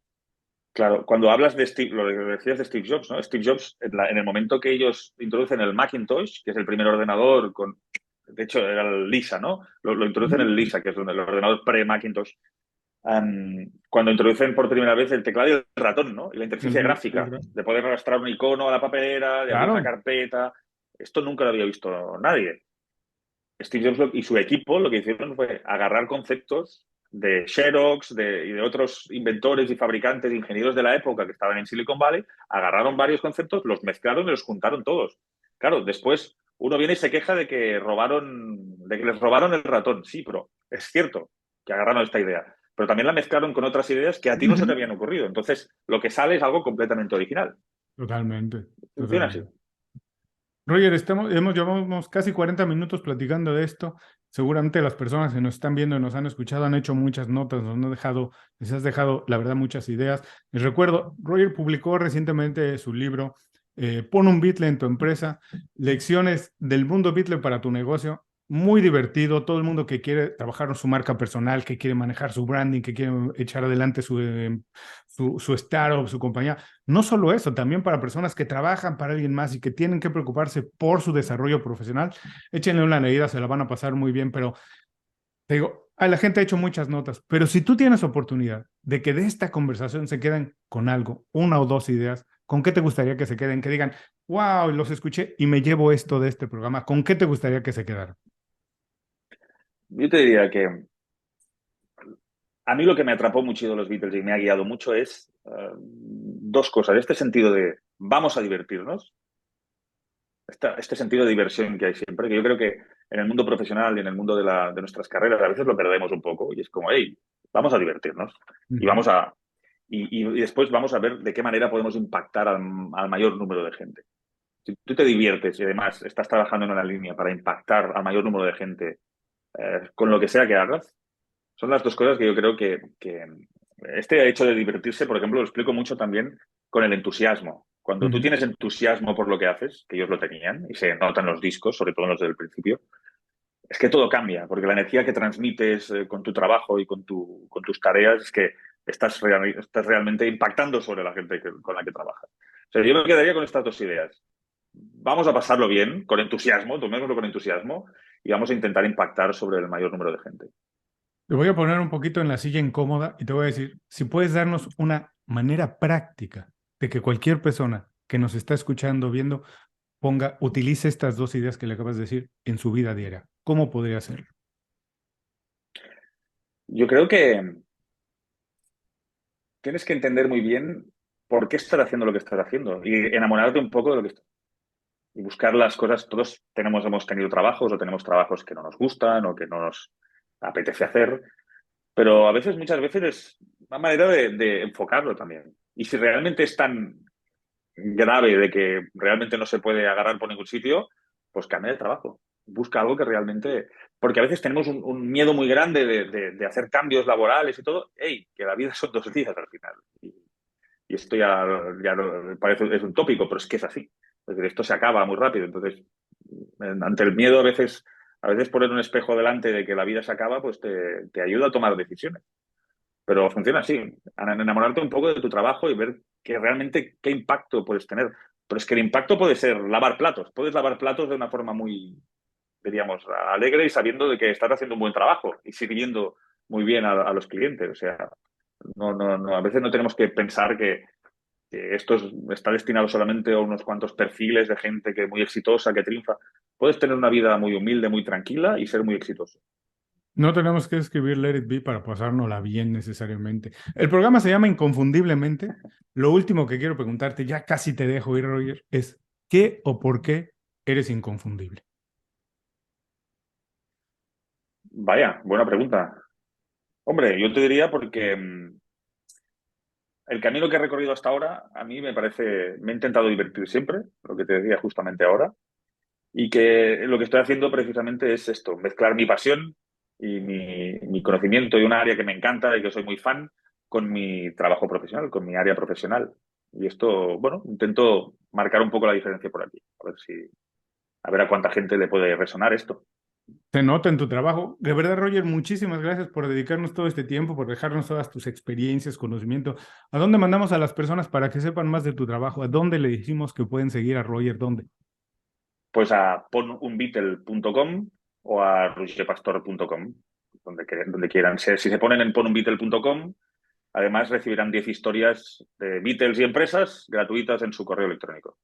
claro. Cuando hablas de Steve, lo que decías de Steve Jobs, ¿no? Steve Jobs, en el momento que ellos introducen el Macintosh, que es el primer ordenador con, de hecho, era el Lisa, ¿no? Lo introducen Ujú. en el Lisa, que es el ordenador pre-Macintosh. Cuando introducen por primera vez el teclado y el ratón, ¿no? Y la interfaz gráfica, de poder arrastrar un icono a la papelera, de abrir una Claro. carpeta. Esto nunca lo había visto nadie. Steve Jobs y su equipo lo que hicieron fue agarrar conceptos de Xerox y de otros inventores y fabricantes, ingenieros de la época que estaban en Silicon Valley, agarraron varios conceptos, los mezclaron y los juntaron todos. Claro, después uno viene y se queja de que les robaron el ratón. Sí, pero es cierto que agarraron esta idea, pero también la mezclaron con otras ideas que a ti no se te Ujú. habían ocurrido. Entonces, lo que sale es algo completamente original. Totalmente, Funciona así. totalmente. Roger, llevamos casi 40 minutos platicando de esto. Seguramente las personas que nos están viendo y nos han escuchado han hecho muchas notas, les has dejado, la verdad, muchas ideas. Les recuerdo, Roger publicó recientemente su libro, Pon un Beatle en tu empresa, lecciones del mundo Beatle para tu negocio. Muy divertido, todo el mundo que quiere trabajar en su marca personal, que quiere manejar su branding, que quiere echar adelante su startup, su compañía. No solo eso, también para personas que trabajan para alguien más y que tienen que preocuparse por su desarrollo profesional. Échenle una leída, se la van a pasar muy bien, pero te digo, la gente ha hecho muchas notas, pero si tú tienes oportunidad de que de esta conversación se queden con algo, una o dos ideas, ¿con qué te gustaría que se queden? Que digan, wow, los escuché y me llevo esto de este programa. ¿Con qué te gustaría que se quedaran? Yo te diría que a mí lo que me atrapó mucho de los Beatles y me ha guiado mucho es dos cosas. Este sentido de vamos a divertirnos, este sentido de diversión que hay siempre, que yo creo que en el mundo profesional y en el mundo de nuestras carreras a veces lo perdemos un poco y es como, hey, vamos a divertirnos y Ujú. vamos a y después vamos a ver de qué manera podemos impactar al mayor número de gente. Si tú te diviertes y además estás trabajando en una línea para impactar al mayor número de gente con lo que sea que hagas, son las dos cosas que yo creo que este hecho de divertirse, por ejemplo, lo explico mucho también con el entusiasmo. Cuando tú Ujú. tienes entusiasmo por lo que haces, que ellos lo tenían, y se notan los discos, sobre todo en los del principio, es que todo cambia, porque la energía que transmites con tu trabajo y con tus tareas es que estás realmente impactando sobre la gente con la que trabajas. O sea, yo me quedaría con estas dos ideas. Vamos a pasarlo bien, con entusiasmo, tomémoslo con entusiasmo, y vamos a intentar impactar sobre el mayor número de gente. Te voy a poner un poquito en la silla incómoda y te voy a decir, si puedes darnos una manera práctica de que cualquier persona que nos está escuchando, viendo, utilice estas dos ideas que le acabas de decir en su vida diaria. ¿Cómo podría hacerlo? Yo creo que tienes que entender muy bien por qué estás haciendo lo que estás haciendo y enamorarte un poco de lo que estás y buscar las cosas. Todos hemos tenido trabajos o tenemos trabajos que no nos gustan o que no nos apetece hacer, pero a veces, muchas veces es una manera de enfocarlo también. Y si realmente es tan grave de que realmente no se puede agarrar por ningún sitio, pues cambia de trabajo. Busca algo que realmente... Porque a veces tenemos un miedo muy grande de hacer cambios laborales y todo. ¡Ey! Que la vida son 2 días al final. Y esto ya parece es un tópico, pero es que es así. Es decir, esto se acaba muy rápido. Entonces, ante el miedo a veces poner un espejo delante de que la vida se acaba, pues te ayuda a tomar decisiones. Pero funciona así, enamorarte un poco de tu trabajo y ver que realmente qué impacto puedes tener. Pero es que el impacto puede ser lavar platos. Puedes lavar platos de una forma muy, diríamos, alegre y sabiendo de que estás haciendo un buen trabajo y sirviendo muy bien a los clientes. O sea, no, a veces no tenemos que pensar que está destinado solamente a unos cuantos perfiles de gente que es muy exitosa, que triunfa. Puedes tener una vida muy humilde, muy tranquila y ser muy exitoso. No tenemos que escribir Let It Be para pasárnosla bien necesariamente. El programa se llama Inconfundiblemente. Lo último que quiero preguntarte, ya casi te dejo ir, Roger, es ¿qué o por qué eres inconfundible? Vaya, buena pregunta. Hombre, yo te diría porque el camino que he recorrido hasta ahora, a mí me parece, me he intentado divertir siempre, lo que te decía justamente ahora, y que lo que estoy haciendo precisamente es esto, mezclar mi pasión y mi conocimiento de un área que me encanta y que soy muy fan con mi trabajo profesional, con mi área profesional. Y esto, bueno, intento marcar un poco la diferencia por aquí, a ver a cuánta gente le puede resonar esto. Se nota en tu trabajo. De verdad, Roger, muchísimas gracias por dedicarnos todo este tiempo, por dejarnos todas tus experiencias, conocimiento. ¿A dónde mandamos a las personas para que sepan más de tu trabajo? ¿A dónde le dijimos que pueden seguir a Roger? ¿Dónde? Pues a ponunbeatle.com o a rogerpastor.com, donde quieran. Si se ponen en ponunbeatle.com, además recibirán 10 historias de Beatles y empresas gratuitas en su correo electrónico.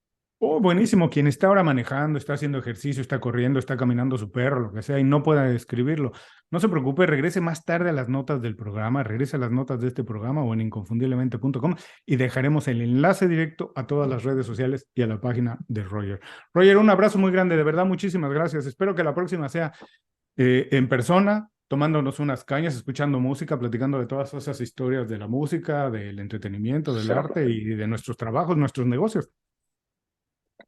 Oh, buenísimo. Quien está ahora manejando, está haciendo ejercicio, está corriendo, está caminando su perro, lo que sea, y no pueda escribirlo, no se preocupe, regrese más tarde a las notas del programa, regrese a las notas de este programa o en inconfundiblemente.com y dejaremos el enlace directo a todas las redes sociales y a la página de Roger. Roger, un abrazo muy grande, de verdad, muchísimas gracias. Espero que la próxima sea en persona, tomándonos unas cañas, escuchando música, platicando de todas esas historias de la música, del entretenimiento, del Será un arte placer. y de nuestros trabajos, nuestros negocios.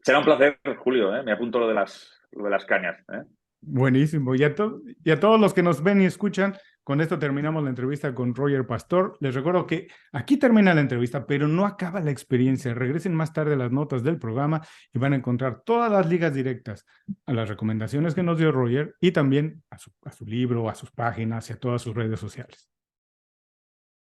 Será un placer, Julio, ¿eh? Me apunto lo de las cañas, ¿eh? Buenísimo. Y a todos los que nos ven y escuchan, con esto terminamos la entrevista con Roger Pastor. Les recuerdo que aquí termina la entrevista, pero no acaba la experiencia. Regresen más tarde a las notas del programa y van a encontrar todas las ligas directas a las recomendaciones que nos dio Roger y también a su libro, a sus páginas y a todas sus redes sociales.